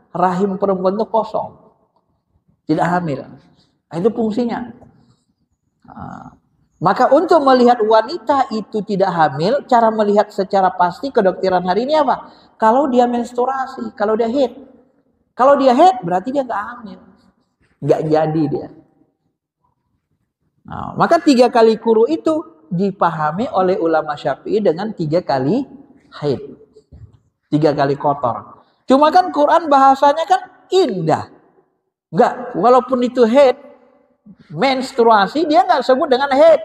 rahim perempuan itu kosong, tidak hamil. Nah, itu fungsinya. Nah, Maka untuk melihat wanita itu tidak hamil, cara melihat secara pasti kedokteran hari ini apa? Kalau dia menstruasi, kalau dia haid. Kalau dia haid berarti dia nggak hamil. Nggak jadi dia. Nah, maka 3 kali kuru itu dipahami oleh ulama Syafi'i dengan 3 kali haid. 3 kali kotor. Cuma kan Quran bahasanya kan indah. Enggak, walaupun itu haid, menstruasi dia nggak sebut dengan haid,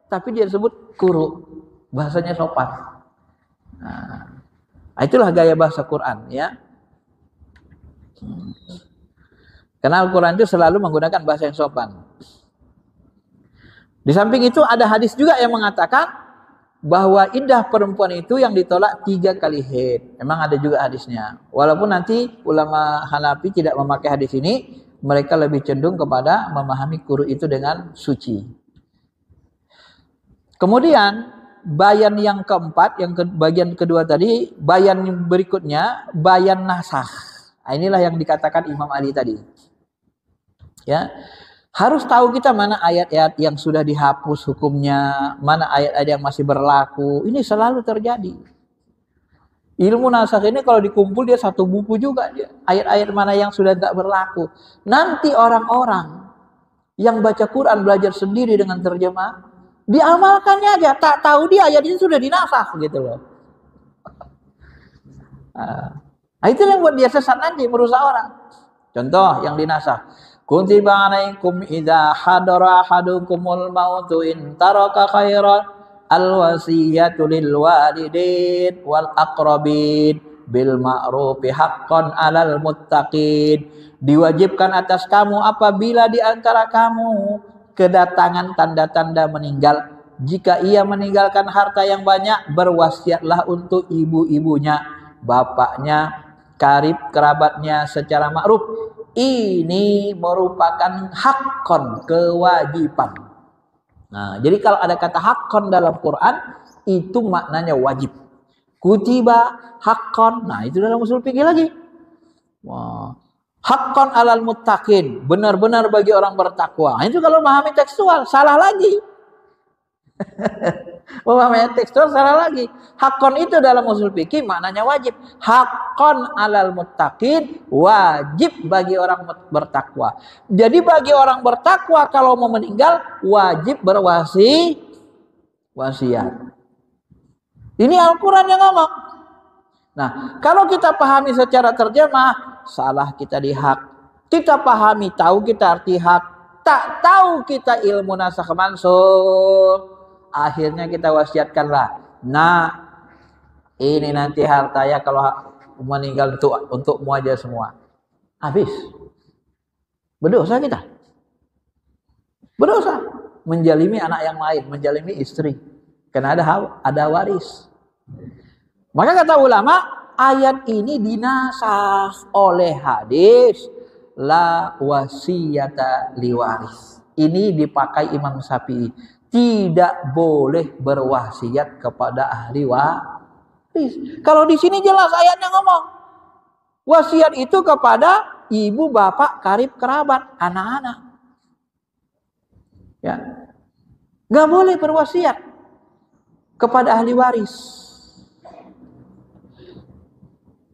tapi dia sebut kuru. Bahasanya sopan. Nah, itulah gaya bahasa Quran ya. Karena Al-Quran itu selalu menggunakan bahasa yang sopan. Di samping itu ada hadis juga yang mengatakan bahwa iddah perempuan itu yang ditolak 3 kali haid. Memang ada juga hadisnya. Walaupun nanti ulama Hanafi tidak memakai hadis ini, mereka lebih cenderung kepada memahami kuru itu dengan suci. Kemudian bayan yang keempat, bagian kedua tadi, bayan berikutnya, bayan nasakh. Nah, inilah yang dikatakan Imam Ali tadi. Ya, harus tahu kita mana ayat-ayat yang sudah dihapus hukumnya, mana ayat-ayat yang masih berlaku. Ini selalu terjadi. Ilmu nasakh ini kalau dikumpul dia satu buku juga dia. Ayat-ayat mana yang sudah tidak berlaku. Nanti orang-orang yang baca Quran belajar sendiri dengan terjemah, diamalkannya aja, tak tahu dia ayat ini sudah dinasakh gitu loh. Nah, itu yang buat dia sesat nanti, merusak orang. Contoh yang dinasakh. Kutiba alaikum idza hadara ahadukumul mautu in taraka khairan al-wasiyatu lil walidin wal aqrabin bil ma'rufi haqqan 'alal muttaqin. Diwajibkan atas kamu apabila di antara kamu kedatangan tanda-tanda meninggal, jika ia meninggalkan harta yang banyak, berwasiatlah untuk ibu-ibunya, bapaknya, karib kerabatnya secara ma'ruf. Ini merupakan hakkon, kewajiban. Nah, jadi kalau ada kata hakkon dalam Quran, itu maknanya wajib. Kutiba hakkon, nah itu dalam usul fikih lagi. Wah. Hakkon alal muttaqin, benar-benar bagi orang bertakwa. Nah, itu kalau memahami tekstual, salah lagi. Memahami tekstual salah lagi. Hakkon itu dalam usul fikih maknanya wajib. Hakkon alal muttaqin, wajib bagi orang bertakwa. Jadi bagi orang bertakwa kalau mau meninggal wajib wasiat. Ini Al-Quran yang ngomong. Nah, kalau kita pahami secara terjemah, salah kita di hak. Kita pahami, tahu kita arti hak. Tak tahu kita ilmu nasakh mansukh. Akhirnya kita wasiatkanlah. Nah, ini nanti hartanya kalau meninggal untukmu aja semua. Habis. Berdosa kita. Berdosa. Menjalimi anak yang lain, menjalimi istri. Karena ada waris. Maka kata ulama, ayat ini dinasakh oleh hadis la wasiyata liwaris. Ini dipakai Imam Syafi'i. Tidak boleh berwasiat kepada ahli waris. Kalau di sini jelas ayatnya ngomong. Wasiat itu kepada ibu, bapak, karib, kerabat, anak-anak. Ya. Gak boleh berwasiat kepada ahli waris.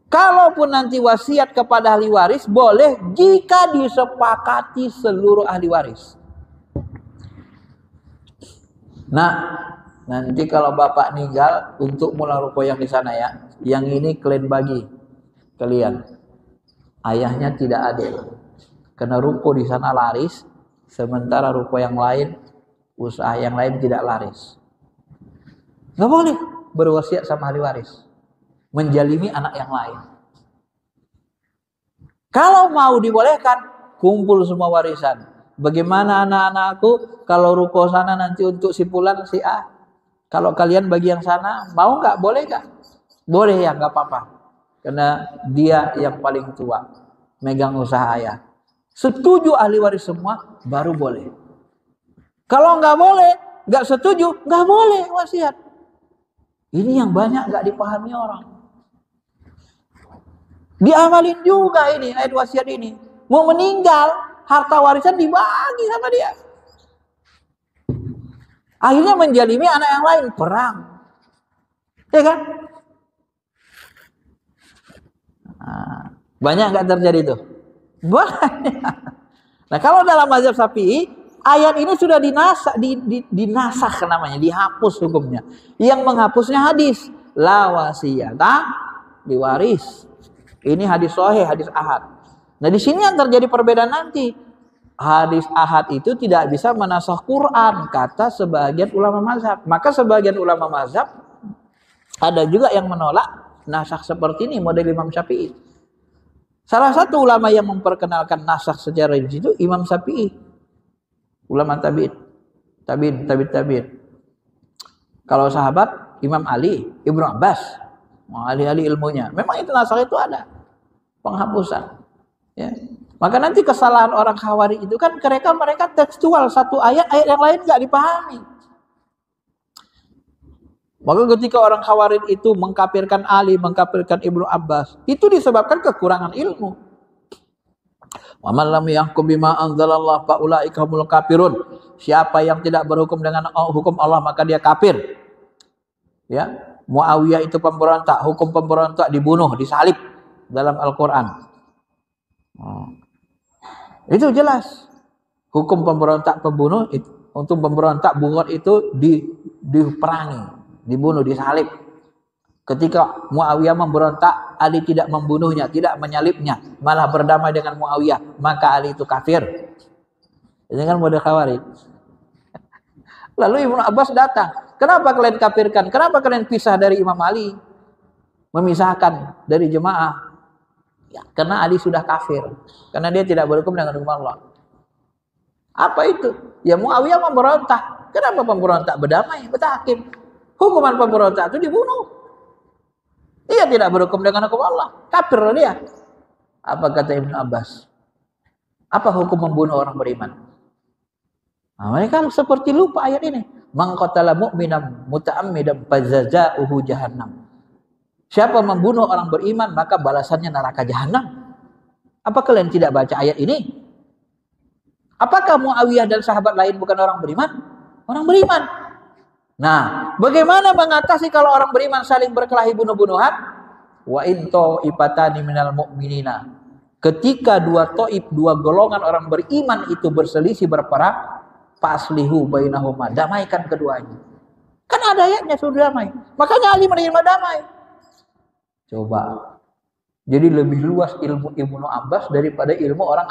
Kalaupun nanti wasiat kepada ahli waris, boleh jika disepakati seluruh ahli waris. Nah, nanti kalau bapak meninggal, untuk mula ruko yang di sana ya, yang ini kalian bagi kalian. Ayahnya tidak adil, karena ruko di sana laris, sementara ruko yang lain, usaha yang lain tidak laris. Gak boleh berwasiat sama ahli waris, menjalimi anak yang lain. Kalau mau dibolehkan, kumpul semua warisan. Bagaimana anak-anakku kalau ruko sana nanti untuk si Fulan, si A. Kalau kalian bagi yang sana, mau nggak? Boleh nggak? Boleh ya, nggak apa-apa. Karena dia yang paling tua, megang usaha ayah. Setuju ahli waris semua, baru boleh. Kalau nggak boleh, nggak setuju, nggak boleh wasiat. Ini yang banyak nggak dipahami orang. Diamalin juga ini ayat wasiat ini. Mau meninggal, harta warisan dibagi sama dia. Akhirnya menjalimi anak yang lain, perang. Ya kan? Nah, banyak nggak terjadi itu? Banyak. Nah, kalau dalam mazhab Syafi'i, ayat ini sudah dinasakh namanya, dihapus hukumnya. Yang menghapusnya hadis, la wasiyata diwaris. Ini hadis sahih, hadis ahad. Nah, di sini yang terjadi perbedaan nanti. Hadis ahad itu tidak bisa menasakh Quran, kata sebagian ulama mazhab. Maka sebagian ulama mazhab ada juga yang menolak nasakh seperti ini, model Imam Syafi'i. Salah satu ulama yang memperkenalkan nasakh secara rinci itu Imam Syafi'i. Ulama tabi'in. Kalau sahabat Imam Ali, Ibnu Abbas, ahli-ahli ilmunya. Memang itu nasakh itu ada penghapusan. Ya. Maka nanti kesalahan orang Khawarij itu kan mereka tekstual, satu ayat yang lain nggak dipahami. Maka ketika orang Khawarij itu mengkafirkan Ali, mengkafirkan Ibnu Abbas, itu disebabkan kekurangan ilmu. Wa man lam yahkum bima anzalallah fa ulaika humul kafirun. Siapa yang tidak berhukum dengan hukum Allah maka dia kafir. Ya, Muawiyah itu pemberontak, hukum pemberontak dibunuh, disalib dalam Al-Qur'an. Itu jelas. Hukum pemberontak pembunuh untuk pemberontak bungot itu diperangi, dibunuh, disalib. Ketika Muawiyah memberontak, Ali tidak membunuhnya, tidak menyalibnya, malah berdamai dengan Muawiyah, maka Ali itu kafir. Ini kan model Khawarij. Lalu Ibnu Abbas datang, kenapa kalian kafirkan? Kenapa kalian pisah dari Imam Ali? Memisahkan dari jemaah. Ya, karena Ali sudah kafir, karena dia tidak berhukum dengan hukum Allah. Apa itu? Ya Muawiyah memberontak. Kenapa pemberontak berdamai, bertakim? Hukuman pemberontak itu dibunuh. Dia tidak berhukum dengan hukum Allah, kafir dia. Apa kata Ibnu Abbas? Apa hukum membunuh orang beriman? Nah, mereka seperti lupa ayat ini. Man qatala mu'minan muta'ammidan fajaza'uhu jahannam. Siapa membunuh orang beriman maka balasannya neraka jahanam. Apa kalian tidak baca ayat ini? Apakah Muawiyah dan sahabat lain bukan orang beriman? Orang beriman. Nah, bagaimana mengatasi kalau orang beriman saling berkelahi bunuh-bunuhan? Wa in ta'ifatani minal mu'minina. Ketika dua golongan orang beriman itu berselisih berperang, faslihu bainahuma, damaikan keduanya. Kan ada ayatnya sudah damai. Makanya Ali menerima damai. Coba. Jadi lebih luas ilmu Ibnu Abbas daripada ilmu orang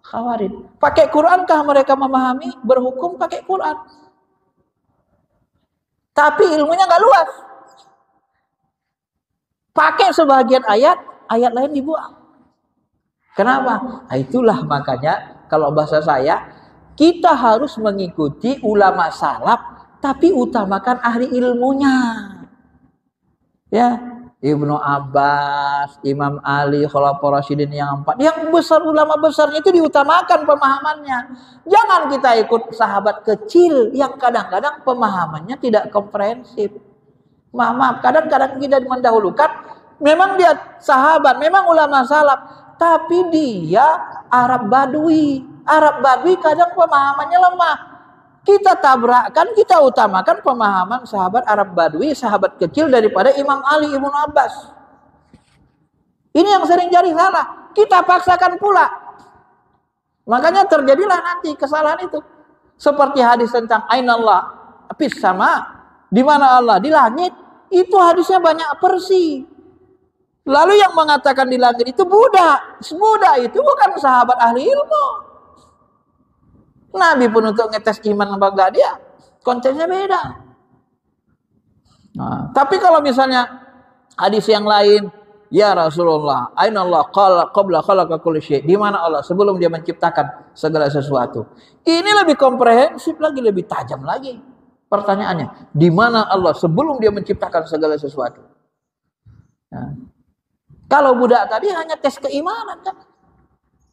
Khawarij. Pakai Qurankah mereka memahami? Berhukum pakai Quran. Tapi ilmunya nggak luas. Pakai sebagian ayat lain dibuang. Kenapa? Nah, itulah makanya kalau bahasa saya, kita harus mengikuti ulama salaf, tapi utamakan ahli ilmunya. Ya. Ibnu Abbas, Imam Ali, Khulafaur Rasyidin yang 4. Yang besar, ulama besarnya itu diutamakan pemahamannya. Jangan kita ikut sahabat kecil yang kadang-kadang pemahamannya tidak komprehensif. Maaf, kadang-kadang kita mendahulukan, memang dia sahabat, memang ulama salaf, tapi dia Arab Badui. Arab Badui kadang pemahamannya lemah. Kita tabrakkan, kita utamakan pemahaman sahabat Arab Badui, sahabat kecil daripada Imam Ali, Ibnu Abbas. Ini yang sering jadi salah. Kita paksakan pula. Makanya terjadilah nanti kesalahan itu. Seperti hadis tentang Ainallah fis sama, di mana Allah? Di langit. Itu hadisnya banyak versi. Lalu yang mengatakan di langit itu Buddha. Buddha itu bukan sahabat ahli ilmu. Nabi pun untuk ngetes iman bangga dia, konteksnya beda. Nah, tapi kalau misalnya hadis yang lain, ya Rasulullah, aina Allah qabla khalaqa kulli syai', di mana Allah sebelum dia menciptakan segala sesuatu. Ini lebih komprehensif lagi, lebih tajam lagi. Pertanyaannya, di mana Allah sebelum dia menciptakan segala sesuatu? Nah, kalau Buddha tadi hanya tes keimanan kan.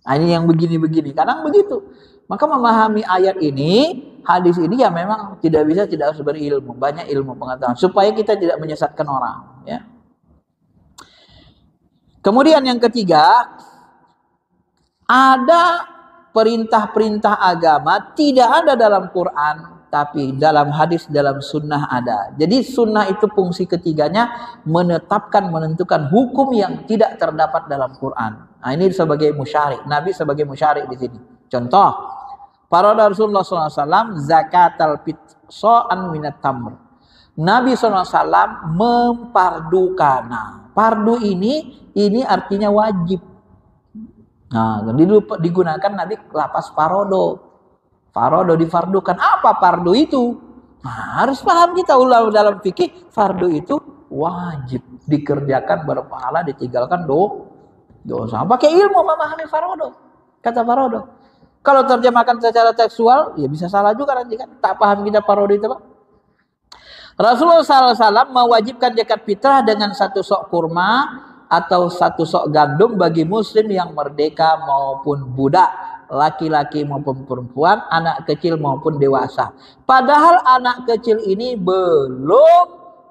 Nah, ini yang begini-begini, kadang begitu. Maka memahami ayat ini, hadis ini ya memang tidak harus berilmu, banyak ilmu pengetahuan supaya kita tidak menyesatkan orang. Ya. Kemudian yang ketiga, ada perintah-perintah agama tidak ada dalam Quran, tapi dalam hadis, dalam sunnah ada. Jadi sunnah itu fungsi ketiganya menetapkan, menentukan hukum yang tidak terdapat dalam Quran. Nah, ini sebagai musyari, Nabi sebagai musyari di sini. Contoh, para Rasulullah SAW zakatal fitr so'an minat tamr. Nabi SAW mempardukan. Nah, pardu ini artinya wajib. Nah, digunakan Nabi lapas parodo. Parodo difardukan. Apa fardu itu? Nah, harus paham kita ulama dalam fikih, fardu itu wajib dikerjakan berpahala, ditinggalkan dosa. Pakai ilmu memahami parodo. Kata parodo. Kalau terjemahkan secara tekstual, ya bisa salah juga nanti kan. Tak paham kita parodo itu, Pak. Rasulullah SAW mewajibkan zakat fitrah dengan 1 sok kurma atau 1 sok gandum bagi muslim yang merdeka maupun budak, laki-laki maupun perempuan, anak kecil maupun dewasa. Padahal anak kecil ini belum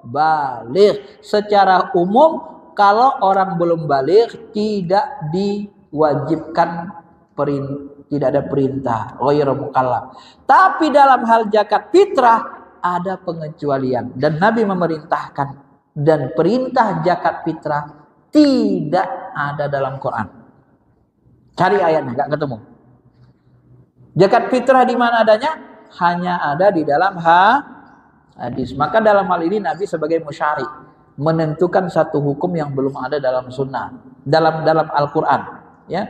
baligh. Secara umum kalau orang belum baligh tidak diwajibkan, tidak ada perintah ghairu mukallaf. Tapi dalam hal zakat fitrah ada pengecualian dan Nabi memerintahkan, dan perintah zakat fitrah tidak ada dalam Quran. Cari ayatnya, enggak ketemu. Zakat fitrah di mana adanya? Hanya ada di dalam hadis. Maka dalam hal ini Nabi sebagai musyari menentukan satu hukum yang belum ada dalam sunnah, dalam Al-Quran. Ya.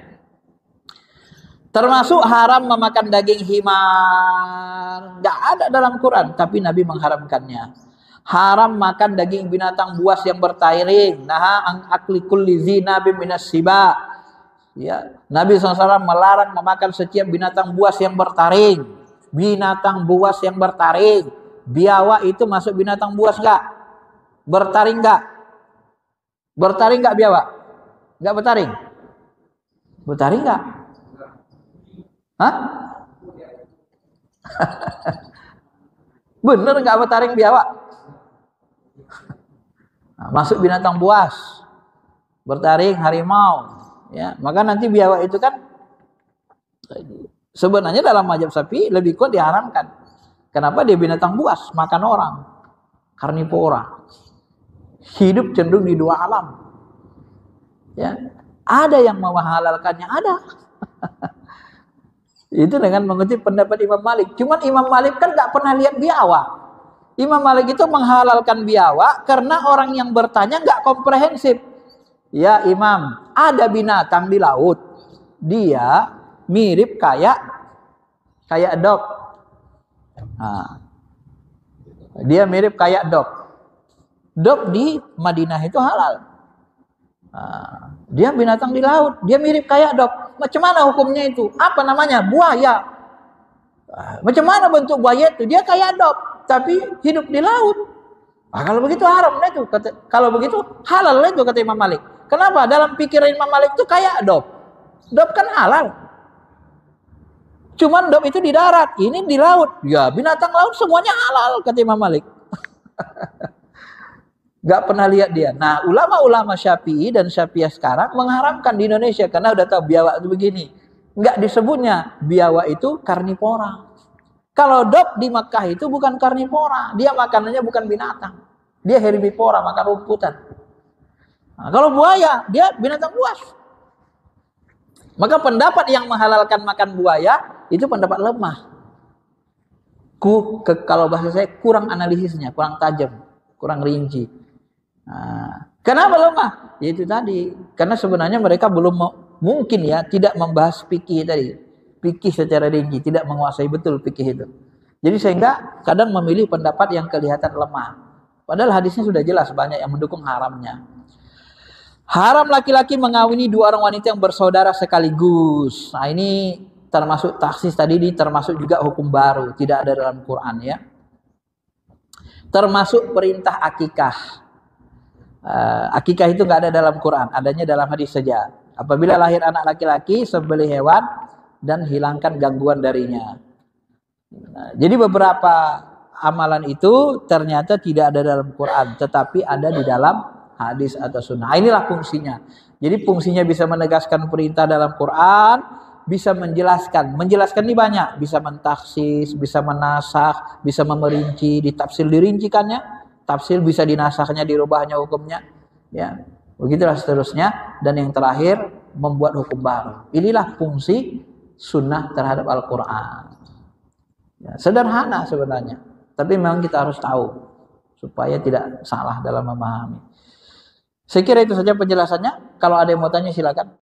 Termasuk haram memakan daging himar. Nggak ada dalam Quran, tapi Nabi mengharamkannya. Haram makan daging binatang buas yang bertairing. Naha an akli kulli zinabi minas siba. Ya, Nabi SAW melarang memakan setiap binatang buas yang bertaring. Binatang buas yang bertaring. Biawak itu masuk binatang buas enggak? Bertaring enggak? Bertaring enggak biawak? Enggak bertaring? Bertaring enggak? Hah? Bener enggak bertaring biawak? Nah, masuk binatang buas. Bertaring harimau. Ya, maka nanti biawak itu kan sebenarnya dalam mazhab Syafi'i lebih kuat diharamkan. Kenapa? Dia binatang buas, makan orang, karnivora, hidup cenderung di 2 alam. Ya, ada yang menghalalkannya, ada. Itu dengan mengutip pendapat Imam Malik. Cuman Imam Malik kan nggak pernah lihat biawak. Imam Malik itu menghalalkan biawak karena orang yang bertanya nggak komprehensif. Ya Imam, ada binatang di laut, dia mirip kayak dog. Nah, dia mirip kayak dog. Dog di Madinah itu halal. Nah, dia binatang di laut, dia mirip kayak dog. Macam mana hukumnya itu? Apa namanya? Buaya. Nah, macam mana bentuk buaya itu? Dia kayak dog, tapi hidup di laut. Nah, kalau begitu haram lah itu. Kalau begitu halal lah itu kata Imam Malik. Kenapa? Dalam pikiran Imam Malik itu kayak dob. Dob kan halal. Cuman dob itu di darat, ini di laut. Ya, binatang laut semuanya halal kata Imam Malik. Gak pernah lihat dia. Nah, ulama-ulama Syafi'i dan Syafi'iyah sekarang mengharamkan di Indonesia karena udah tahu biawak itu begini. Gak disebutnya biawak itu karnivora. Kalau dob di Makkah itu bukan karnivora, dia makanannya bukan binatang. Dia herbivora, makan rumputan. Nah, kalau buaya, dia binatang buas. Maka pendapat yang menghalalkan makan buaya itu pendapat lemah. Kalau bahasa saya kurang analisisnya, kurang tajam, kurang rinci. Nah, kenapa lemah? Ya itu tadi, karena sebenarnya mereka belum mungkin ya tidak membahas fikih tadi, fikih secara rinci, tidak menguasai betul fikih itu. Jadi sehingga kadang memilih pendapat yang kelihatan lemah. Padahal hadisnya sudah jelas banyak yang mendukung haramnya. Haram laki-laki mengawini 2 orang wanita yang bersaudara sekaligus. Nah ini termasuk taksis tadi, ini termasuk juga hukum baru, tidak ada dalam Quran ya. Termasuk perintah akikah. Akikah itu nggak ada dalam Quran, adanya dalam hadis saja. Apabila lahir anak laki-laki, sembelih hewan dan hilangkan gangguan darinya. Nah, jadi beberapa amalan itu ternyata tidak ada dalam Quran, tetapi ada di dalam hadis atau sunnah. Inilah fungsinya. Jadi fungsinya bisa menegaskan perintah dalam Quran, bisa menjelaskan. Menjelaskan ini banyak, bisa mentaksis, bisa menasakh, bisa memerinci, ditafsir dirincikannya, tafsir bisa dinasahnya, dirubahnya hukumnya, ya. Begitulah seterusnya, dan yang terakhir membuat hukum baru. Inilah fungsi sunnah terhadap Al-Qur'an. Ya, sederhana sebenarnya, tapi memang kita harus tahu supaya tidak salah dalam memahami. Saya kira itu saja penjelasannya. Kalau ada yang mau tanya silakan.